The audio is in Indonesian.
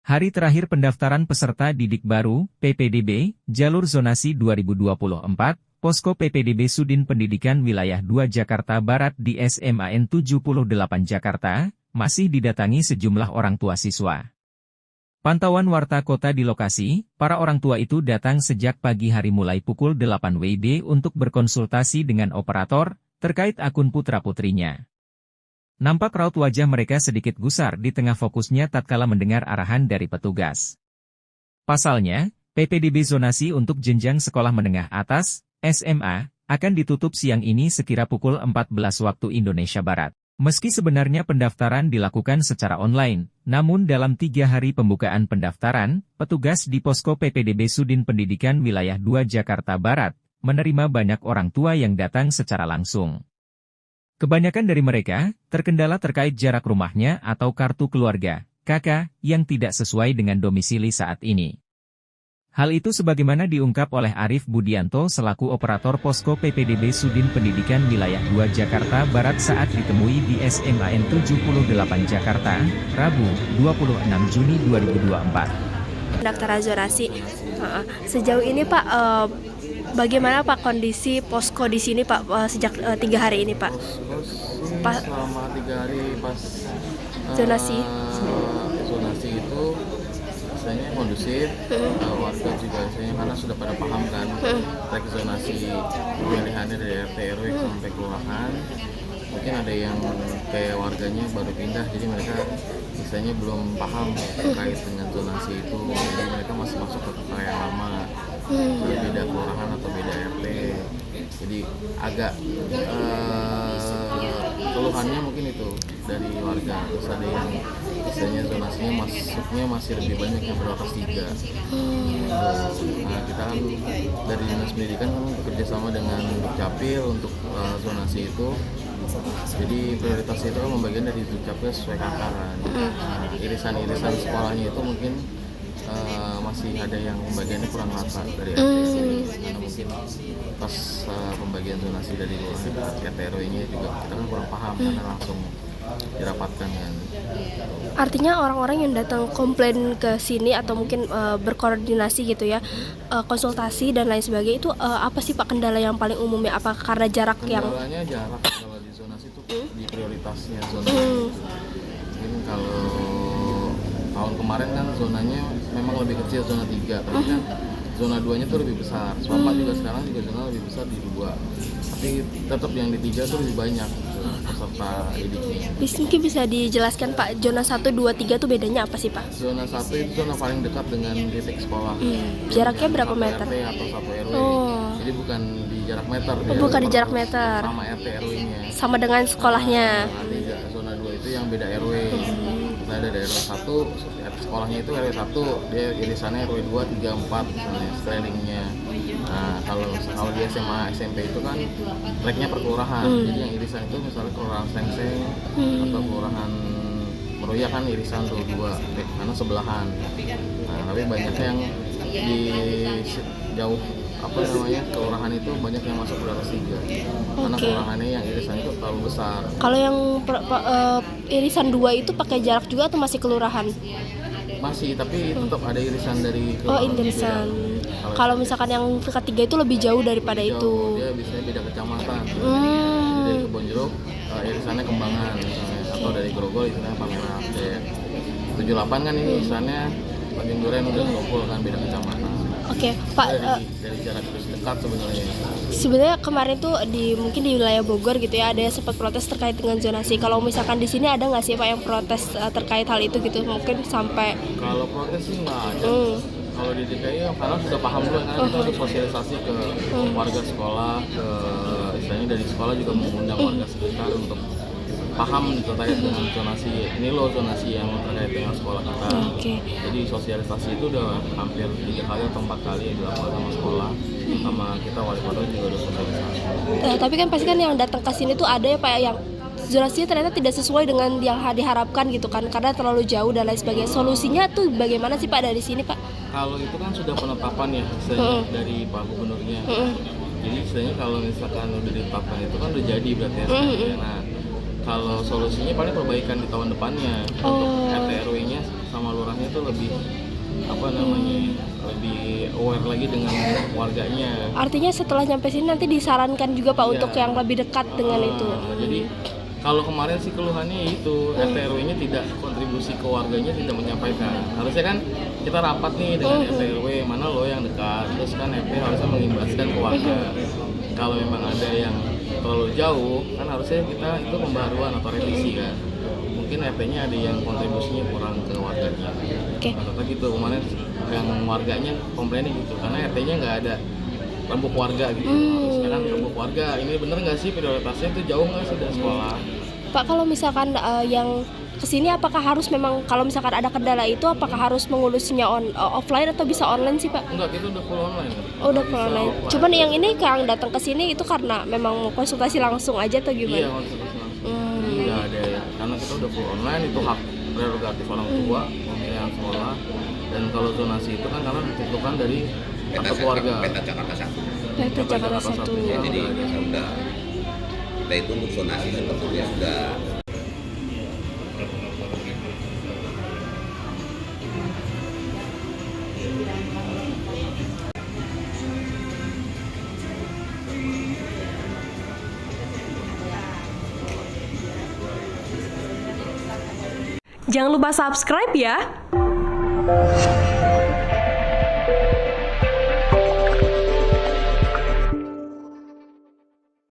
Hari terakhir pendaftaran peserta didik baru, PPDB, jalur zonasi 2024, Posko PPDB Sudin Pendidikan Wilayah 2 Jakarta Barat di SMAN 78 Jakarta, masih didatangi sejumlah orang tua siswa. Pantauan Warta Kota di lokasi, para orang tua itu datang sejak pagi hari mulai pukul 8 WIB untuk berkonsultasi dengan operator, terkait akun putra-putrinya. Nampak raut wajah mereka sedikit gusar di tengah fokusnya tatkala mendengar arahan dari petugas. Pasalnya, PPDB zonasi untuk jenjang sekolah menengah atas, SMA, akan ditutup siang ini sekira pukul 14 waktu Indonesia Barat. Meski sebenarnya pendaftaran dilakukan secara online, namun dalam 3 hari pembukaan pendaftaran, petugas di Posko PPDB Sudin Pendidikan Wilayah 2 Jakarta Barat, menerima banyak orang tua yang datang secara langsung. Kebanyakan dari mereka, terkendala terkait jarak rumahnya atau kartu keluarga, KK, yang tidak sesuai dengan domisili saat ini. Hal itu sebagaimana diungkap oleh Arif Budianto selaku operator Posko PPDB Sudin Pendidikan Wilayah 2 Jakarta Barat saat ditemui di SMAN 78 Jakarta, Rabu, 26 Juni 2024. Pendaftaran zonasi. Sejauh ini Pak, bagaimana Pak kondisi posko di sini Pak sejak 3 hari ini Pak? Selama 3 hari pas Zonasi itu biasanya kondusif, warga juga biasanya karena sudah pada paham kan teks zonasi pemilihannya dari RT RW sampai kelurahan. Mungkin ada yang kayak warganya baru pindah, jadi mereka biasanya belum paham terkait dengan zonasi itu, jadi mereka masih masuk ke kota yang lama, beda kelurahan atau beda RT. Jadi agak keluhannya mungkin itu dari warga. Terus ada yang biasanya zonasinya masuknya masih lebih banyak yang berbatas 3. Nah, kita kan dari Dinas Pendidikan kan bekerja sama dengan Dukcapil untuk zonasi itu. Jadi prioritas itu kan pembagian dari Dukcapil sesuai kakaran. Irisan-irisan sekolahnya itu mungkin masih ada yang pembagiannya kurang rata dari RT, karena mungkin pas pembagian zonasi dari RT RW-nya juga kita kan kurang paham karena langsung dirapatkan kan. artinya orang-orang yang datang komplain ke sini atau mungkin berkoordinasi gitu ya, konsultasi dan lain sebagainya itu apa sih Pak kendala yang paling umumnya? Apa karena jarak Kendalanya jarak kalau di zonasi itu di prioritasnya zonasi. Mungkin kalau tahun kemarin kan zonanya memang lebih kecil, zona 3, tapi kan zona 2-nya tuh lebih besar. Swapa juga sekarang juga zona lebih besar di 2. Tapi tetap yang di 3 tuh lebih banyak peserta didiknya. Mungkin bisa dijelaskan Pak, zona 1, 2, 3 tuh bedanya apa sih Pak? Zona 1 itu zona paling dekat dengan titik sekolah. Jaraknya berapa Satu meter? RT atau 1 RW. Oh. Jadi bukan di jarak meter. Oh, bukan di jarak meter. Sama RT RW-nya. Sama dengan sekolahnya. Ada zona 2 itu yang beda RW. Nah, ada daerah 1, sekolahnya itu RW 1, dia irisannya RW 2, 3, 4 misalnya trainingnya. Nah, kalau di SMA SMP itu kan tracknya per kelurahan. Jadi yang irisan itu misalnya kelurahan Sengseng atau kelurahan Meruya kan irisan tuh 2, karena sebelahan. Nah, tapi banyak yang di jauh kelurahan itu banyak yang masuk ke atas 3 karena kelurahannya yang irisan itu terlalu besar. Kalau yang irisan 2 itu pakai jarak juga atau masih kelurahan? Masih, tapi tetap ada irisan dari kelurahan. Oh, irisan. Kalau misalkan yang ketiga itu lebih jauh daripada itu. Dia biasanya beda kecamatan. Dari Kebonjeruk irisannya Kembangan misalnya, atau dari Grogol irisannya Palmerah. 78 kan ini irisannya Tanjung Duren udah ngumpul kan, beda kecamatan. Oke, Pak. Dari jarak terus dekat sebenarnya. Sebenarnya kemarin tuh mungkin di wilayah Bogor gitu ya, ada yang sempat protes terkait dengan zonasi. Kalau misalkan di sini ada nggak sih Pak yang protes terkait hal itu gitu? Mungkin sampai. Kalau protes sih nggak ada. Kalau di DKI karena sudah paham dulu kan, kita harus sosialisasi ke warga sekolah, ke istilahnya dari sekolah juga mengundang warga sekitar untuk paham terkait dengan zonasi. Ini loh zonasi yang terkait dengan sekolah kita. Jadi sosialisasi itu udah hampir 3 kali atau 4 kali yang dilakukan sama sekolah, sama kita wali kota juga udah sosialisasi. Tapi kan pasti kan yang datang ke sini tuh ada ya Pak yang zonasinya ternyata tidak sesuai dengan yang diharapkan gitu kan, karena terlalu jauh dan lain sebagainya. Solusinya tuh bagaimana sih Pak dari sini Pak? Kalau itu kan sudah penetapan ya dari Pak Gubernurnya. Jadi istilahnya kalau misalkan udah ditetapkan itu kan udah jadi berarti ya. Nah, kalau solusinya paling perbaikan di tahun depannya untuk RT RW-nya sama lurahnya tuh lebih apa namanya, lebih aware lagi dengan warganya. Artinya setelah nyampe sini nanti disarankan juga Pak Iya. untuk yang lebih dekat dengan itu. Jadi kalau kemarin sih keluhannya itu RT RW-nya tidak kontribusi ke warganya, tidak menyampaikan. Harusnya kan kita rapat nih dengan RT RW, mana lo yang dekat, terus kan RT harusnya mengimbaskan ke warga. Kalau memang ada yang terlalu jauh, kan harusnya kita itu pembaruan atau revisi kan. Mungkin RT-nya ada yang kontribusinya kurang ke warganya. Oke. Atau gitu kemarin yang warganya komplainnya gitu, karena RT-nya nggak ada rembuk warga gitu. Harusnya kan rembuk warga. Ini bener nggak sih prioritasnya itu jauh nggak sih dari sekolah? Pak, kalau misalkan yang kesini apakah harus memang kalau misalkan ada kendala itu apakah harus mengurusnya offline atau bisa online sih Pak? Enggak, kita udah full online. Oh, udah full Bisa online. Cuman yang ini yang datang ke sini itu karena memang konsultasi langsung aja atau Iya, gimana? konsultasi langsung. Jadi nggak ada ya, karena kita udah full online, itu hak prerogatif orang tua pemilihan sekolah. Dan kalau zonasi itu kan karena ditentukan dari kartu keluarga. Peta Jakarta 1. Peta Jakarta 1. Jadi sudah kita itu untuk zonasi sebetulnya sudah. Jangan lupa subscribe ya.